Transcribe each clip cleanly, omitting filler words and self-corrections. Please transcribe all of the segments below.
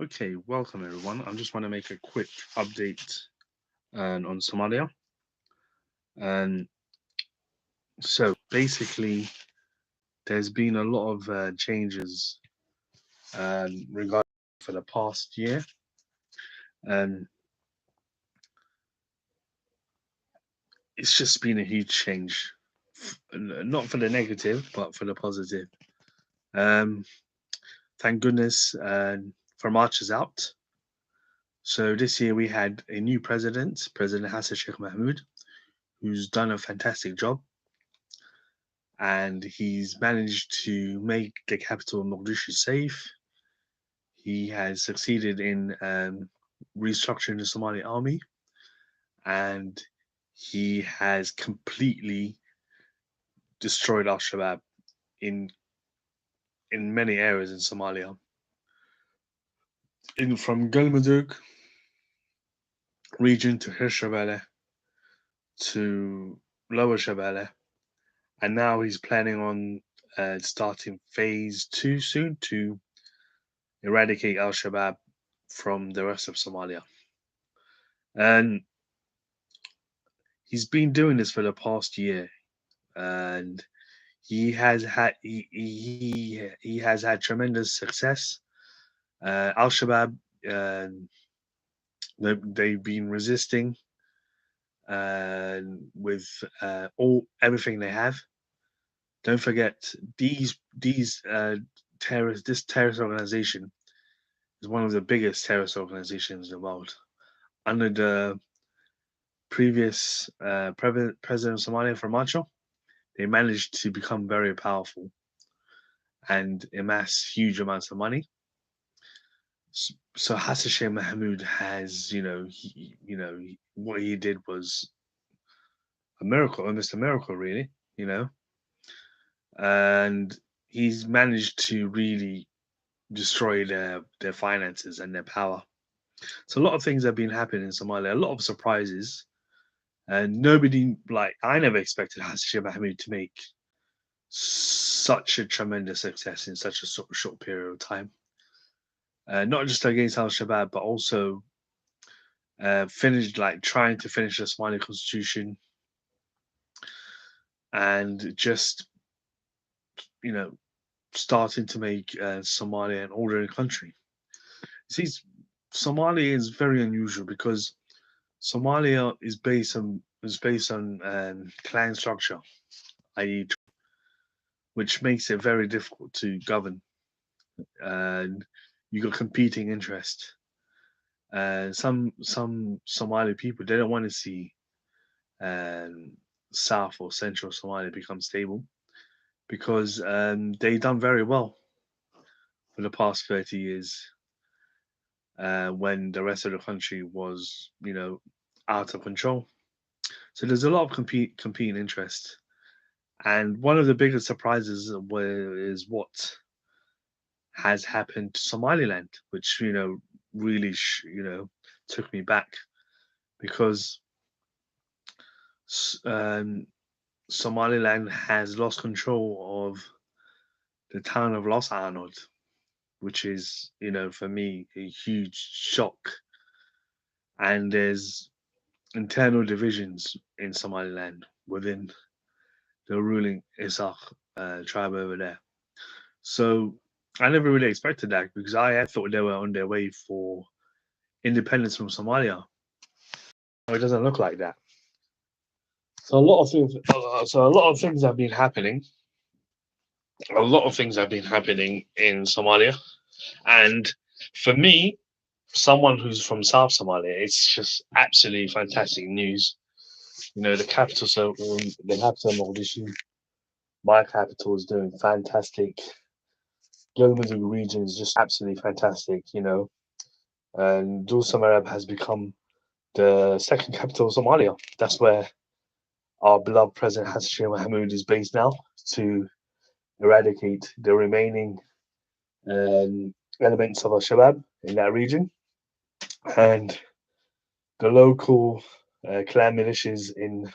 Okay, welcome everyone. I just want to make a quick update on Somalia. And basically, there's been a lot of changes regarding for the past year, and it's just been a huge change. Not for the negative, but for the positive. Um, thank goodness, for March is out. So this year we had a new president, President Hassan Sheikh Mahmoud, who's done a fantastic job and he's managed to make the capital Mogadishu safe. He has succeeded in restructuring the Somali army, and he has completely destroyed Al Shabaab in many areas in Somalia, in from Galmudug region to Hirshabelle to Lower Shabelle, and now he's planning on starting phase two soon to eradicate Al Shabaab from the rest of Somalia. And he's been doing this for the past year, and he has had tremendous success. Al Shabaab, uh, they've been resisting with all everything they have. Don't forget these terrorist this terrorist organization is one of the biggest terrorist organizations in the world. Under the previous president of Somalia, Farmajo, they managed to become very powerful and amass huge amounts of money. So Hassan Sheikh Mahmoud has, what he did was a miracle, almost a miracle, really, you know, and he's managed to really destroy their finances and their power. So a lot of things have been happening in Somalia, a lot of surprises, and nobody like I never expected Hassan Sheikh Mahmoud to make such a tremendous success in such a short period of time. Not just against Al Shabaab, but also finished like trying to finish the Somali constitution and just you know starting to make Somalia an orderly country. See, Somalia is very unusual because Somalia is based on clan structure, i.e., which makes it very difficult to govern. And you got competing interests. Some Somali people they don't want to see um, South or Central Somalia become stable because they done very well for the past 30 years when the rest of the country was, out of control. So there's a lot of competing interest. And one of the biggest surprises is what has happened to Somaliland, which, really, took me back because Somaliland has lost control of the town of Los Arnold, which is, for me, a huge shock. And there's internal divisions in Somaliland within the ruling Isaac tribe over there. So I never really expected that because I had thought they were on their way for independence from Somalia. It doesn't look like that. So a lot of things have been happening. A lot of things have been happening in Somalia, and for me, someone who's from South Somalia, it's just absolutely fantastic news. The capital, the capital Mogadishu, my capital is doing fantastic. Galmudug region is just absolutely fantastic, and Dul Samarab has become the second capital of Somalia. That's where our beloved President Hassan Sheikh Mohamud is based now to eradicate the remaining elements of Al Shabaab in that region. And the local clan militias in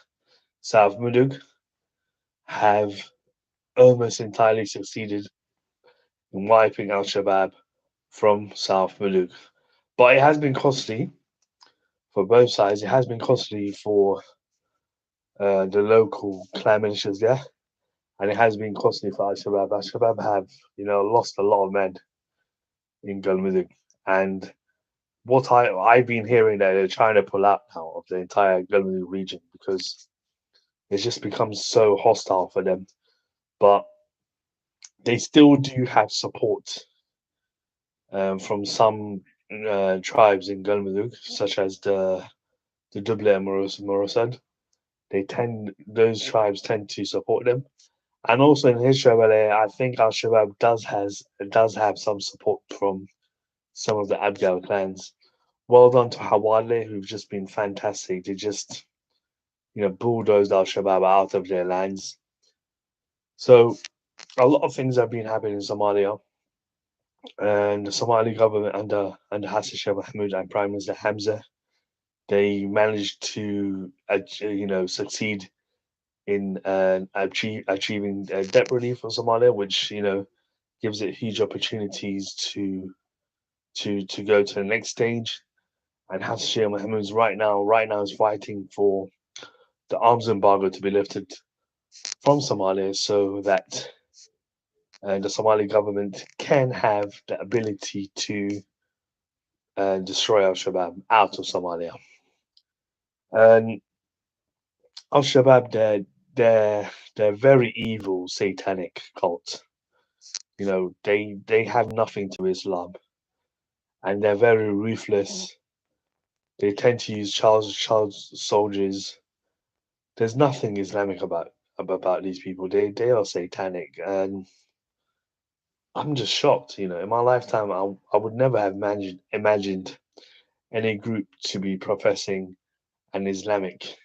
South Mudug have almost entirely succeeded in wiping Al Shabaab from South Muluk. But it has been costly for both sides. It has been costly for the local clan militias there, and it has been costly for Al Shabaab. Al Shabaab have, lost a lot of men in Galmudug, and what I've been hearing that they're trying to pull out now of the entire Galmudug region because it's just become so hostile for them. But they still do have support from some tribes in Galmudug, such as the Duble and Morosad. Those tribes tend to support them. And also in his Shabelle, I think Al Shabaab does have some support from some of the Abgal clans. Well done to Hawale, who've just been fantastic. They just, bulldozed Al Shabaab out of their lands. So a lot of things have been happening in Somalia, and the Somali government under Hassan Sheikh Mahmoud and Prime Minister Hamza, they managed to succeed in achieving debt relief for Somalia, which gives it huge opportunities to go to the next stage. And Hassan Sheikh Mahmoud right now is fighting for the arms embargo to be lifted from Somalia so that the Somali government can have the ability to destroy Al Shabaab out of Somalia. And Al Shabaab, they're very evil, satanic cult. They have nothing to Islam, and they're very ruthless. They tend to use child soldiers. There's nothing Islamic about these people. They are satanic, and I'm just shocked. In my lifetime, I would never have imagined any group to be professing an Islamic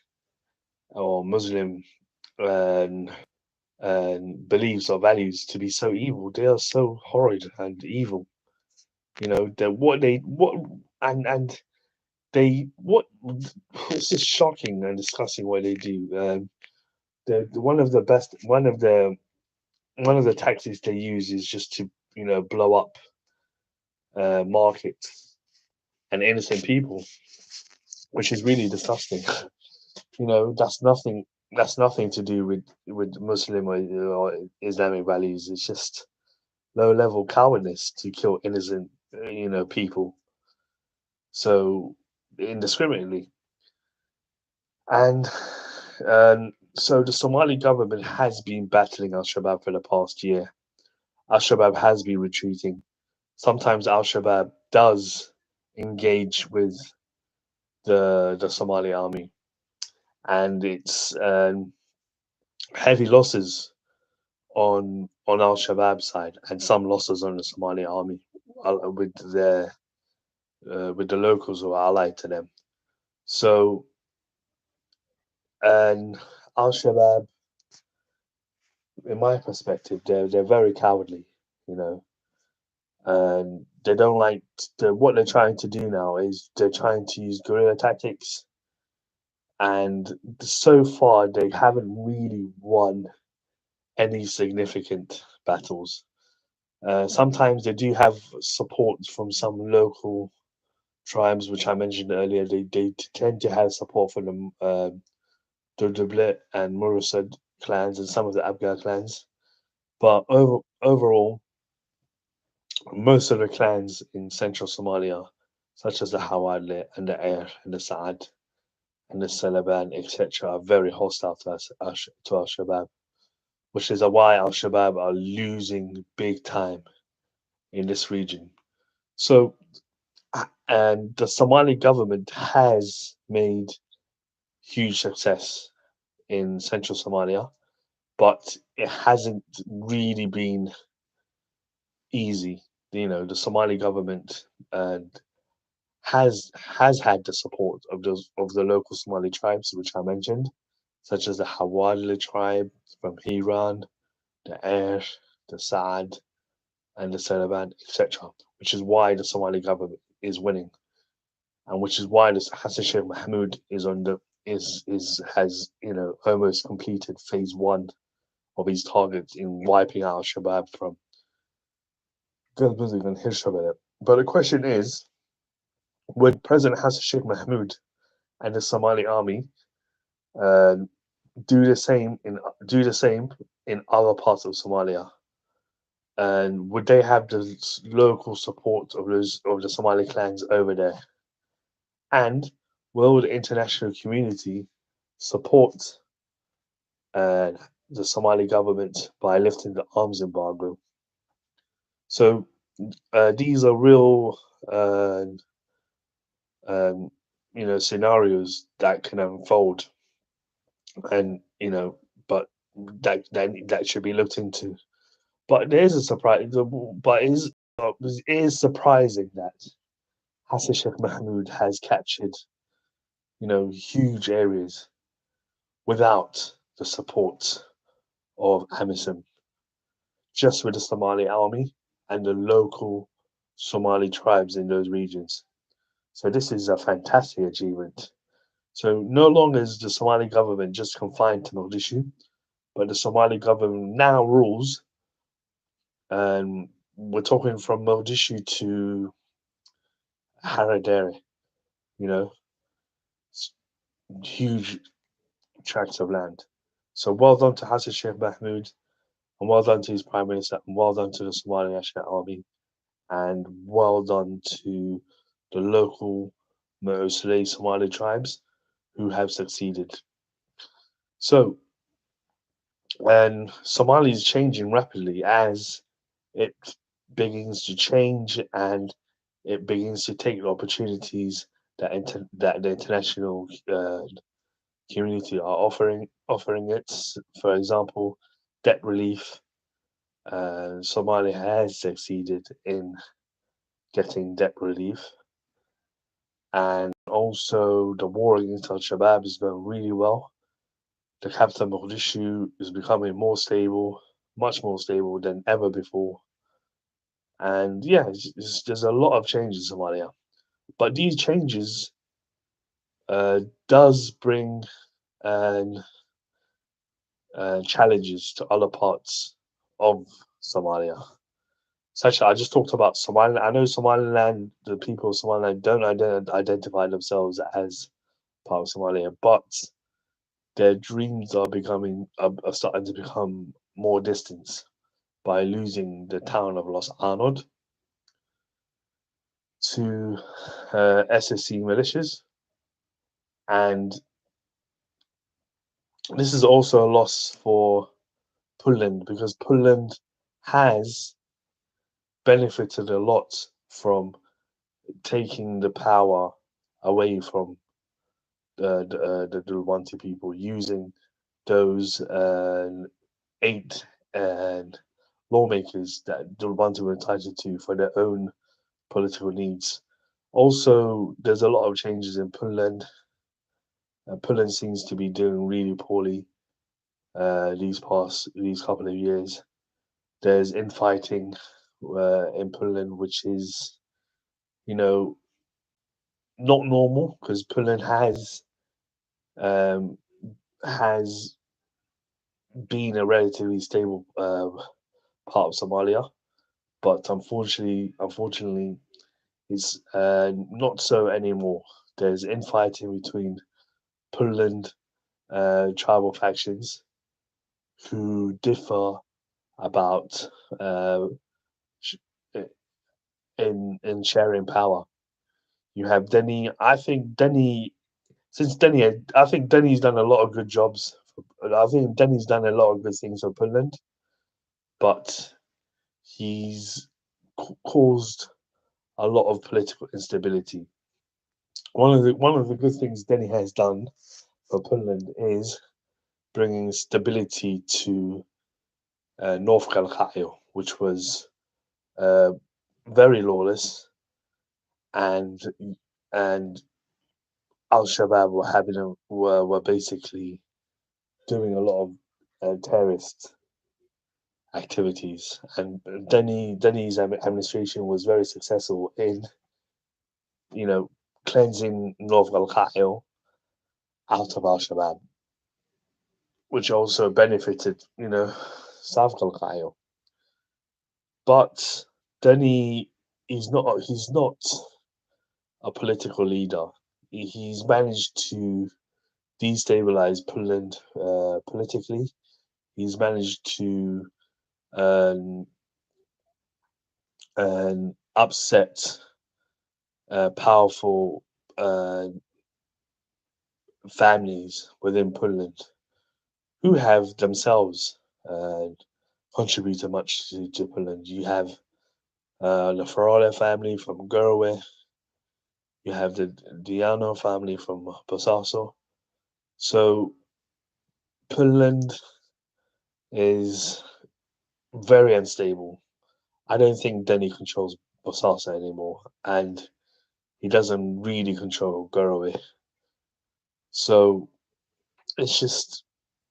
or Muslim and beliefs or values to be so evil. They are so horrid and evil. That what and they what it's just shocking and disgusting what they do. One of the best one of the tactics they use is just to blow up markets and innocent people, which is really disgusting. That's nothing to do with Muslim or Islamic values. It's just low level cowardness to kill innocent people so indiscriminately. And so the Somali government has been battling Al Shabaab for the past year. Al Shabaab has been retreating. Sometimes Al Shabaab does engage with the Somali army, and it's heavy losses on Al Shabaab side, and some losses on the Somali army with the locals who are allied to them. So, and Al Shabaab, in my perspective, they're very cowardly, you know, and they don't like what they're trying to do now is they're trying to use guerrilla tactics, and so far they haven't really won any significant battles. Sometimes they do have support from some local tribes, which I mentioned earlier. They tend to have support from the Dublet and Murusad clans and some of the Abgar clans. But overall, most of the clans in central Somalia, such as the Hawadle and the Air and the Saad and the Salaban, etc., are very hostile to Al Shabaab, which is why Al Shabaab are losing big time in this region. So, and the Somali government has made huge success in central Somalia, but it hasn't really been easy. The Somali government and has had the support of the local Somali tribes, which I mentioned, such as the Hawadli tribe from Hiran, the Air, the Saad, and the Salaban, etc. Which is why the Somali government is winning, and which is why this Hassan Sheikh Mahmoud is on the is has almost completed phase one of his targets in wiping out Shabab Galmudug and Hirshabelle. But the question is, would President Hassan Sheikh Mahmoud and the Somali army uh, do the same in other parts of Somalia? And would they have the local support of the Somali clans over there? And will the international community support uh, the Somali government by lifting the arms embargo? So these are real, uh, um, scenarios that can unfold, and but that should be looked into. But there's a surprise. But it is surprising that Hassan Sheikh Mahmoud has captured, huge areas without the support of AMISOM, just with the Somali army and the local Somali tribes in those regions. So this is a fantastic achievement. So no longer is the Somali government just confined to Mogadishu, but the Somali government now rules, and we're talking from Mogadishu to Haradere, you know, huge tracts of land. So well done to Hassan Sheikh Mahmoud, and well done to his Prime Minister, and well done to the Somali National Army, and well done to the local Mosley Somali tribes who have succeeded. So, and Somalia is changing rapidly as it begins to change and it begins to take the opportunities that the international community are offering it. For example, debt relief. Somalia has succeeded in getting debt relief, and also the war against Al Shabaab is going really well. The capital Mogadishu is becoming more stable, much more stable than ever before. And yeah, there's a lot of changes in Somalia, but these changes does bring um, challenges to other parts of Somalia. Such I just talked about Somaliland. I know Somaliland, the people of Somaliland don't identify themselves as part of Somalia, but their dreams are starting to become more distant by losing the town of Los Anod to SSC militias, and this is also a loss for Puntland because Puntland has benefited a lot from taking the power away from the Dulwanti people, using those eight lawmakers that Dulwanti were entitled to for their own political needs. Also, there's a lot of changes in Puntland. Puntland seems to be doing really poorly these couple of years. There's infighting in Puntland, which is, you know, not normal because Puntland um, has been a relatively stable part of Somalia, but unfortunately, it's not so anymore. There's infighting between Puntland tribal factions who differ about sh- in sharing power. You have Denny. I think Denny's done a lot of good jobs. I think Denny's done a lot of good things for Puntland, but he's caused a lot of political instability. One of the good things Denny has done for Puntland is bringing stability to North Galkayo, which was uh, very lawless, and and Al Shabaab were basically doing a lot of terrorist activities, and Denny's administration was very successful in you know cleansing North Galkayo out of Al Shabaab, which also benefited South Galkayo. But Denny, he's not a political leader. He's managed to destabilize Poland politically. He's managed to um, upset powerful uh, families within Poland who have themselves uh, contributed much to Poland. You have the Ferrara family from Gorowe. You have the Diano family from Bosaso. So Poland is very unstable. I don't think Denny controls Bosaso anymore, and he doesn't really control Gorowe. So it's just,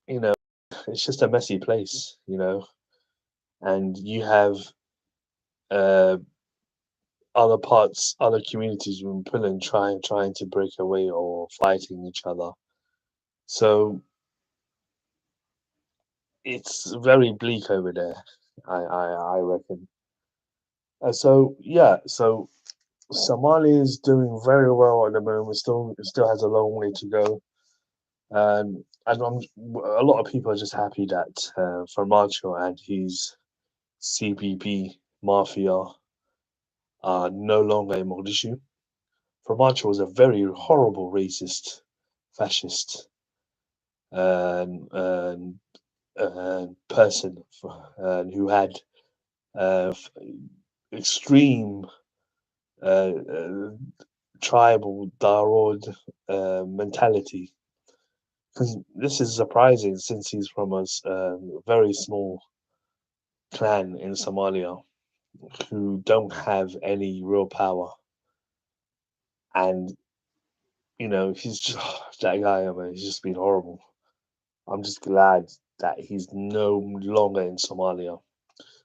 you know, it's just a messy place, and you have uh, other communities within Poland trying to break away or fighting each other. So it's very bleak over there. I reckon. So yeah, so Somalia is doing very well at the moment. Still has a long way to go. And a lot of people are just happy that Farmacho and his CPP mafia are no longer in Mogadishu. Farmacho was a very horrible racist, fascist, and person who had uh, f- extreme uh, uh, tribal Darod mentality. Because this is surprising since he's from a very small clan in Somalia who don't have any real power. And, he's just, that guy, I mean, he's just been horrible. I'm just glad that he's no longer in Somalia.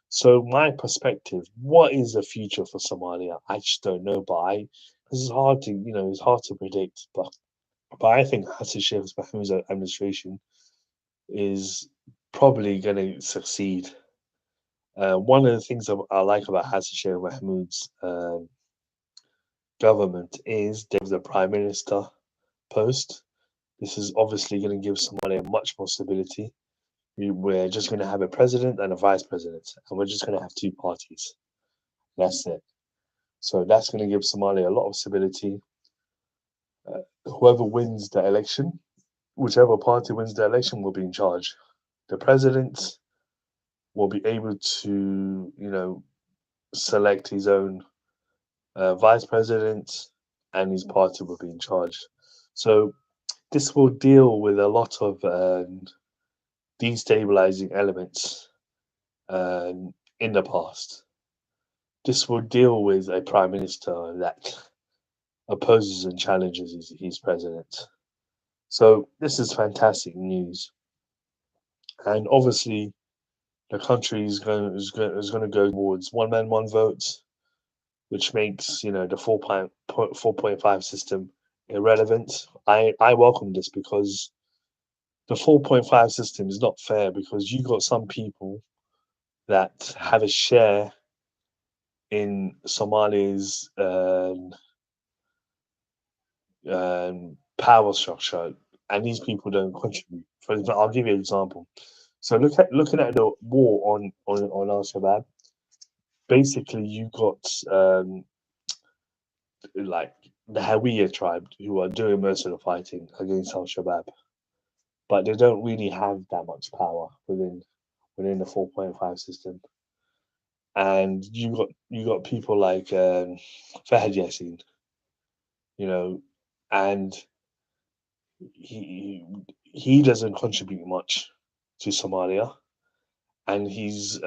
So my perspective, what is the future for Somalia? I just don't know, but this is hard to, it's hard to predict. But I think Hassan Sheikh Mahmoud's administration is probably going to succeed. One of the things that I like about Hassan Sheikh Mahmoud's government is there's a prime minister post. This is obviously going to give Somalia much more stability. We're just going to have a president and a vice president, and we're just going to have two parties. That's it. So that's going to give Somalia a lot of stability. Whoever wins the election, whichever party wins the election, will be in charge. The president will be able to, select his own vice president, and his party will be in charge. So this will deal with a lot of destabilizing elements in the past. This will deal with a prime minister that opposes and challenges his president. So this is fantastic news, and obviously the country is going to go towards one man one vote, which makes the 4.5 system irrelevant. I welcome this because the 4.5 system is not fair because you got some people that have a share in Somalia's power structure, and these people don't contribute. For example, I'll give you an example. So looking at the war on Al Shabaab. Basically, you got like the Hawiya tribe who are doing most of the fighting against Al Shabaab, but they don't really have that much power within the 4.5 system. And you got people like Fahad Yassin, you know, and he he doesn't contribute much to Somalia, and his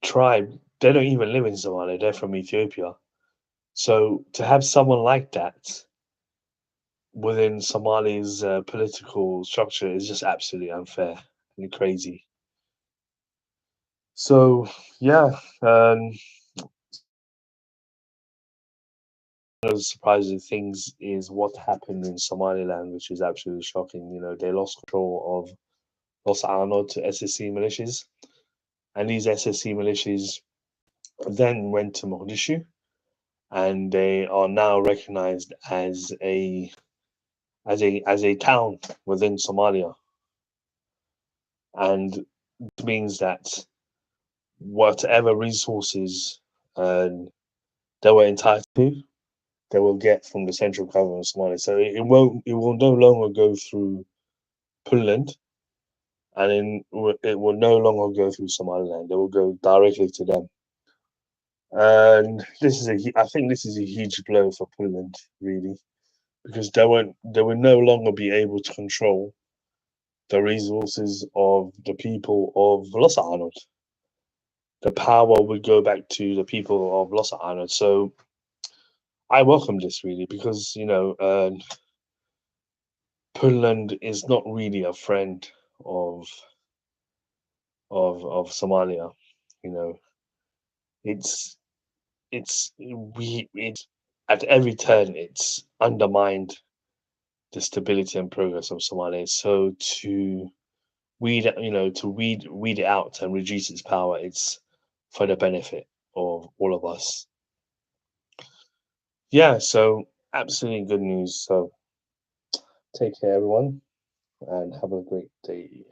tribe, they don't even live in Somalia. They're from Ethiopia. So to have someone like that within Somali's political structure is just absolutely unfair and crazy. So yeah, one of the surprising things is what happened in Somaliland, which is absolutely shocking. They lost control of Los Arno to SSC militias. and these SSC militias then went to Mogadishu, and they are now recognized as a town within Somalia, and it means that whatever resources um, they were entitled to, they will get from the central government of Somalia. So it will no longer go through Puntland, and it will no longer go through Somaliland. It will go directly to them. And I think this is a huge blow for Puntland, really, because they will no longer be able to control the resources of the people of Los Anod. The power would go back to the people of Los Anod. So I welcome this really because Puntland is not really a friend of of Somalia. You know, it's it's at every turn it's undermined the stability and progress of Somalia. So to weed it out and reduce its power, it's for the benefit of all of us. Yeah, so absolutely good news. So take care, everyone, and have a great day.